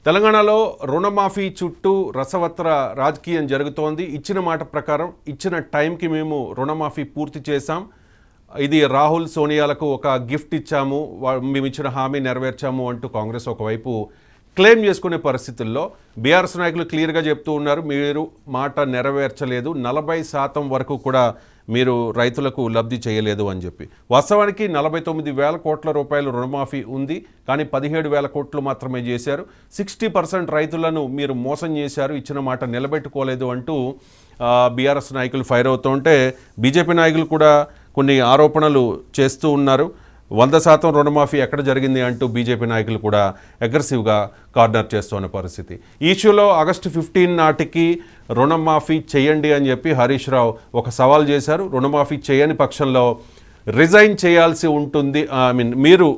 తెలంగాణలో రుణమాఫీ చుట్టూ రసవత్ర రాజకీయం జరుగుతోంది. ఇచ్చిన మాట ప్రకారం ఇచ్చిన టైంకి మేము రుణమాఫీ పూర్తి చేశాం. ఇది రాహుల్ సోనియాలకు ఒక గిఫ్ట్ ఇచ్చాము, మేము ఇచ్చిన హామీ నెరవేర్చాము అంటూ కాంగ్రెస్ ఒకవైపు క్లెయిమ్ చేసుకునే పరిస్థితుల్లో బీఆర్ఎస్ నాయకులు క్లియర్గా చెప్తూ ఉన్నారు, మీరు మాట నెరవేర్చలేదు, 40% వరకు కూడా మీరు రైతులకు లబ్ధి చేయలేదు అని చెప్పి. వాస్తవానికి 49,000 కోట్ల రూపాయలు రుణమాఫీ ఉంది, కానీ 17,000 కోట్లు మాత్రమే చేశారు. 60% రైతులను మీరు మోసం చేశారు, ఇచ్చిన మాట నిలబెట్టుకోలేదు అంటూ బీఆర్ఎస్ నాయకులు ఫైర్ అవుతుంటే బీజేపీ నాయకులు కూడా కొన్ని ఆరోపణలు చేస్తూ ఉన్నారు. 100% రుణమాఫీ ఎక్కడ జరిగింది అంటూ బీజేపీ నాయకులు కూడా అగ్రెసివ్గా కార్నర్ చేస్తున్న పరిస్థితి. ఈ ఇష్యూలో ఆగస్టు 15 నాటికి రుణమాఫీ చేయండి అని చెప్పి హరీష్ రావు ఒక సవాల్ చేశారు. రుణమాఫీ చేయని పక్షంలో రిజైన్ చేయాల్సి ఉంటుంది, మీరు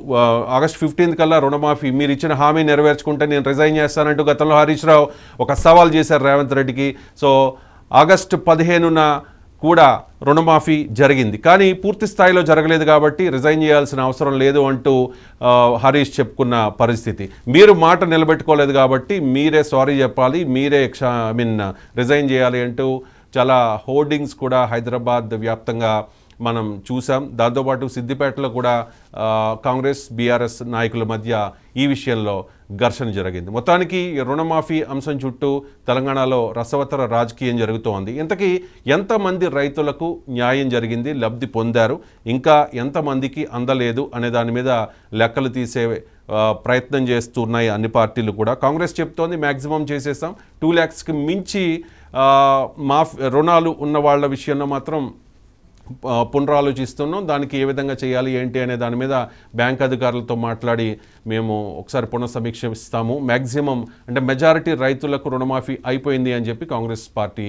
ఆగస్ట్ 15 కల్లా రుణమాఫీ మీరు ఇచ్చిన హామీ నెరవేర్చుకుంటే నేను రిజైన్ చేస్తానంటూ గతంలో హరీష్ రావు ఒక సవాల్ చేశారు రేవంత్ రెడ్డికి. సో ఆగస్టు 15న కూడా రుణమాఫీ జరిగింది, కానీ పూర్తి స్థాయిలో జరగలేదు కాబట్టి రిజైన్ చేయాల్సిన అవసరం లేదు అంటూ హరీష్ చెప్పుకున్న పరిస్థితి. మీరు మాట నిలబెట్టుకోలేదు కాబట్టి మీరే సారీ చెప్పాలి, మీరే రిజైన్ చేయాలి అంటూ చాలా హోర్డింగ్స్ కూడా హైదరాబాద్ వ్యాప్తంగా మనం చూసాం. దాంతోపాటు సిద్దిపేటలో కూడా కాంగ్రెస్ బీఆర్ఎస్ నాయకుల మధ్య ఈ విషయంలో ఘర్షణ జరిగింది. మొత్తానికి రుణమాఫీ అంశం చుట్టూ తెలంగాణలో రసవత్తర రాజకీయం జరుగుతోంది. ఇంతకీ ఎంతమంది రైతులకు న్యాయం జరిగింది, లబ్ధి పొందారు, ఇంకా ఎంతమందికి అందలేదు అనే దాని మీద లెక్కలు తీసే ప్రయత్నం చేస్తున్నాయి అన్ని పార్టీలు కూడా. కాంగ్రెస్ చెప్తోంది మ్యాక్సిమం చేసేసాం, 2 lakhsకి మించి రుణాలు ఉన్న వాళ్ళ విషయంలో మాత్రం పునరాలోచిస్తున్నాం, దానికి ఏ విధంగా చేయాలి ఏంటి అనే దాని మీద బ్యాంక్ అధికారులతో మాట్లాడి మేము ఒకసారి పునఃసమీక్షిస్తాము, మ్యాక్సిమం అంటే మెజారిటీ రైతులకు రుణమాఫీ అయిపోయింది అని చెప్పి కాంగ్రెస్ పార్టీ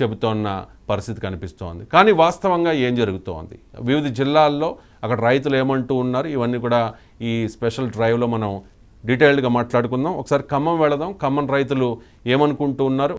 చెబుతోన్న పరిస్థితి కనిపిస్తోంది. కానీ వాస్తవంగా ఏం జరుగుతోంది, వివిధ జిల్లాల్లో అక్కడ రైతులు ఏమంటూ ఉన్నారు, ఇవన్నీ కూడా ఈ స్పెషల్ డ్రైవ్లో మనం డీటెయిల్డ్గా మాట్లాడుకుందాం. ఒకసారి ఖమ్మం వెళదాం, ఖమ్మం రైతులు ఏమనుకుంటూ ఉన్నారు.